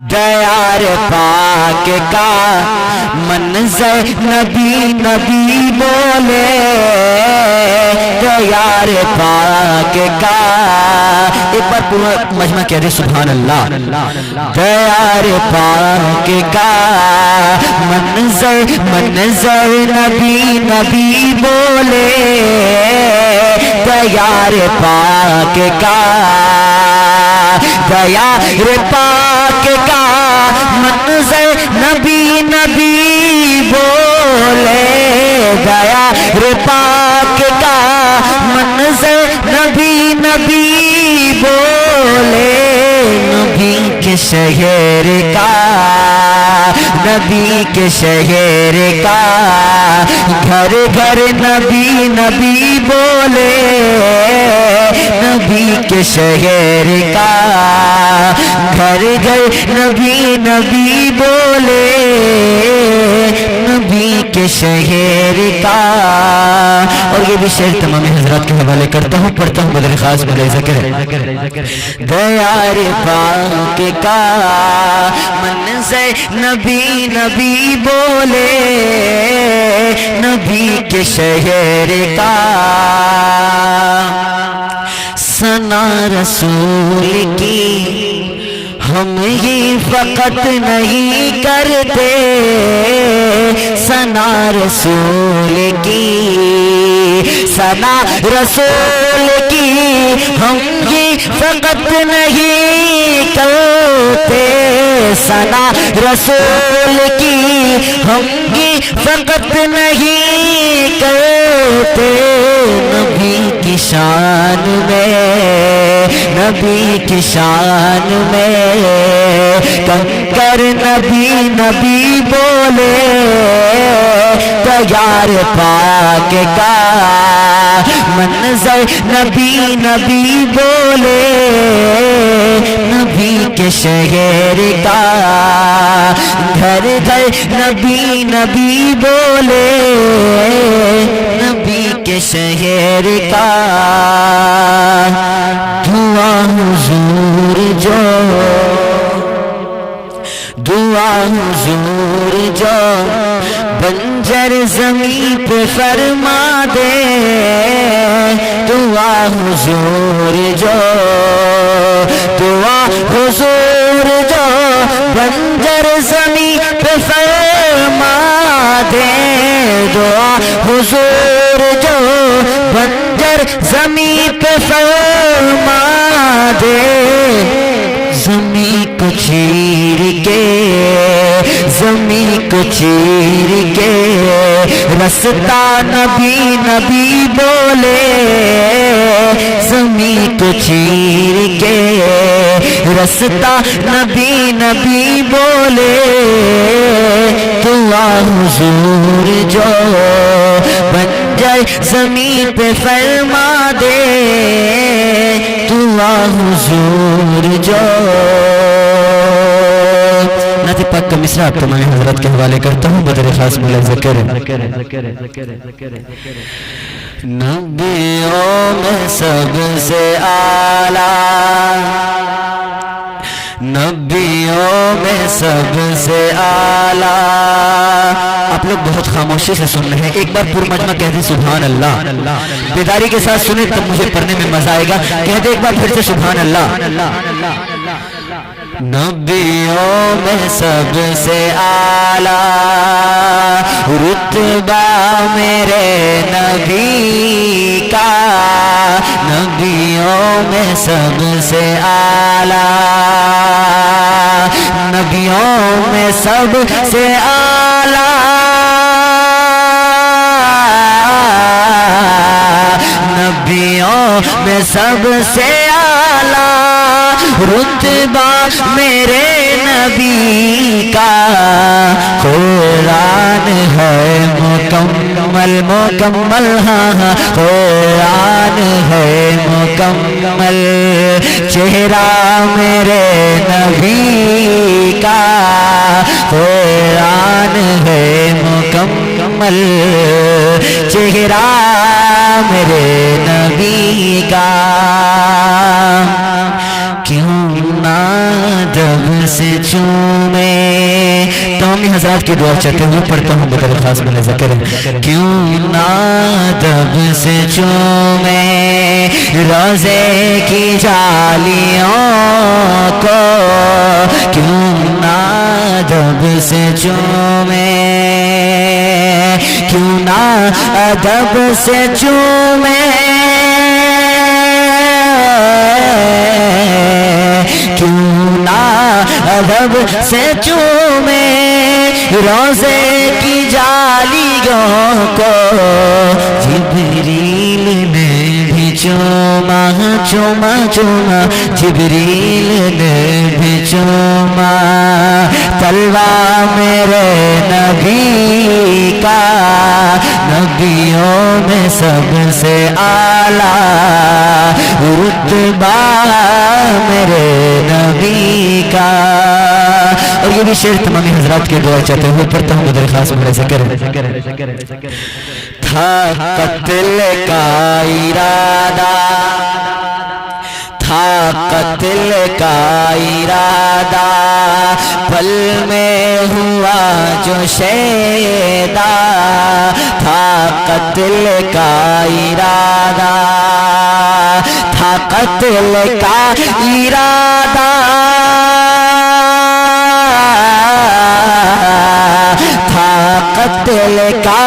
دیار پاک کا منظر نبی نبی بولے، دیار پاک کا، ایک بار پورا مجمع کہہ دے سبحان اللہ۔ دیار پاک کا منظر نبی نبی بولے، دیار پاک کا، دیار پاک کا منظر نبی نبی بولے، دیار پاک کا منظر نبی نبی بولے، نبی کے شہر کا، نبی کے شہر کا، گھر گھر نبی نبی بولے، نبی کے شہر کا، گھر گھر نبی نبی بولے، نبی کے شہر کا۔ اور یہ بھی شعر تمام حضرات کے حوالے کرتا ہوں، پڑھتا ہوں بدر خاص بلے ذکر۔ دیار پاک کا منظر نبی نبی بولے، نبی کے شہر کا، ثنا رسول کی ہم ہی فقط نہیں کرتے، ثنا رسول کی، ثنا رسول کی ہم ہی فقط نہیں کرتے، ثنا رسول کی ہم ہی فقط نہیں کرتے، نبی کی شان میں، نبی کی شان میں کنکر نبی نبی بولے، دیار پاک کا منظر نبی نبی بولے، نبی کے شہر کا، گھر گھر نبی نبی بولے، نبی کے شہر کا۔ دعا حضور جو، دعا حضور جو بنجر زمین پہ فرما دے، دعا حضور جو، دعا حضور جو بنجر زمین پہ فرما دے، دعا حضور جو بنجر زمین پہ فرما دے، زمین کو چیر کے، زمین کو چیر کے رستہ نبی نبی بولے، زمین کو چیر کے رستہ نبی نبی بولے، دعا حضور جو بنجر زمین پہ فرما دے، دعا حضور جو۔ نعت پاک کا مصرع تمام حضرات کے حوالے کرتا ہوں بدر خاص بلے ذکر۔ نبیوں میں سب سے اعلیٰ، نبیوں میں سب سے اعلیٰ، آپ لوگ بہت خاموشی سے سن رہے ہیں، ایک بار پورا مجمع کہہ دیں سبحان اللہ، بیداری کے ساتھ سنیں تب مجھے پڑھنے میں مزہ آئے گا، کہہ دیں ایک بار پھر سے سبحان اللہ۔ نبیوں میں سب سے اعلیٰ رتبہ میرے نبی کا، نبیوں میں سب سے اعلیٰ، نبیوں میں سب سے اعلیٰ، نبیوں میں سب سے اعلیٰ رتبہ میرے نبی کا، قرآن ہے مکمل مکمل، ہاں قرآن ہے مکمل، چہرہ میرے نبی کا، قرآن ہے مکمل، چہرہ میرے نبی کا، کیوں نہ جب سے چومے. تمام حضرات کی دعا چاہتے ہوئے پڑھتا ہوں بدر خاص بن ذکر. کیوں نہ ادب سے چومے روزے کی جالیوں کو, کیوں نہ ادب سے چومے, کیوں نہ ادب سے چومے, کیوں نہ ادب سے چومے روزے کی جالیوں کو. جبریل نے بھی چوما چوما چوما, جبریل نے بھی چوما تلوا میرے نبی کا. نبیوں میں سب سے اعلیٰ رتبہ میرے نبی کا. اور یہ بھی شعر تمامی حضرات کے دعا چاہتے ہوئے پڑھتا ہوں بدر خاص بڑے ذکر. تھا قتل کا ارادہ, تھا قتل کا ارادہ, پل میں ہوا جو شیدا. تھا قتل کا ارادہ, تھا قتل کا ارادہ, تھا قتل کا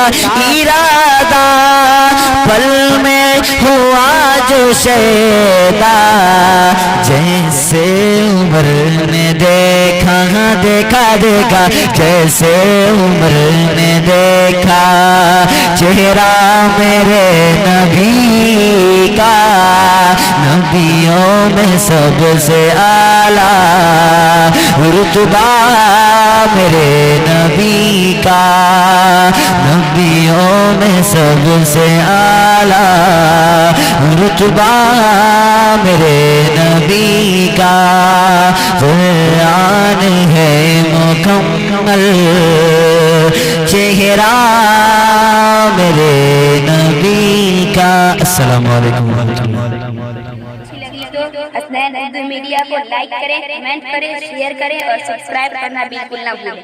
ارادہ, پل میں ہوا جو شیدا. جیسے عمر نے دیکھا دیکھا دیکھا, جیسے عمر نے دیکھا چہرہ میرے نبی کا. نبیوں میں سب سے اعلیٰ رتبہ میرے نبی کا. نبیوں میں سب سے اعلیٰ رتبہ میرے نبی کا. قرآن ہے مکمل چہرہ میرے نبی کا. السلام علیکم ورحمۃ اللہ. حسنین اردو میڈیا کو لائک کریں, کمنٹ کریں, شیئر کریں اور سبسکرائب کرنا بالکل نہ بھولیں.